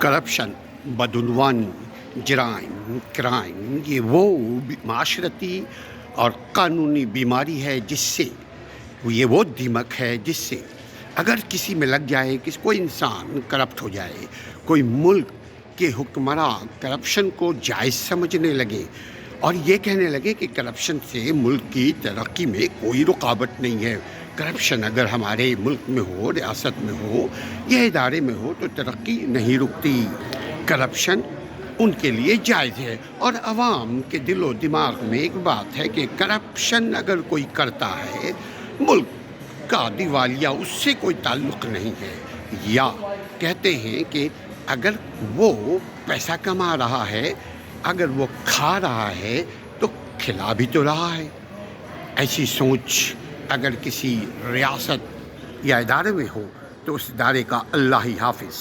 Corruption, बदउनवानी, जराइम, crime ये वो माशरती और कानूनी बीमारी है जिससे ये वो दीमक है जिससे अगर किसी में लग जाए, किसी कोई इंसान करप्ट हो जाए, कोई मुल्क के हुक्मरान करप्शन को जायज़ समझने लगे और ये कहने लगे कि करप्शन से मुल्क की तरक्की में कोई रुकावट नहीं है, करप्शन अगर हमारे मुल्क में हो, रियासत में हो या इदारे में हो तो तरक्की नहीं रुकती। करप्शन उनके लिए जायज़ है और आवाम के दिलो दिमाग में एक बात है कि करप्शन अगर कोई करता है, मुल्क का दिवालिया उससे कोई ताल्लुक़ नहीं है। या कहते हैं कि अगर वो पैसा कमा रहा है, अगर वो खा रहा है तो खिला भी तो रहा है। ऐसी सोच अगर किसी रियासत या इदारे में हो तो उस इदारे का अल्लाह ही हाफ़िज़।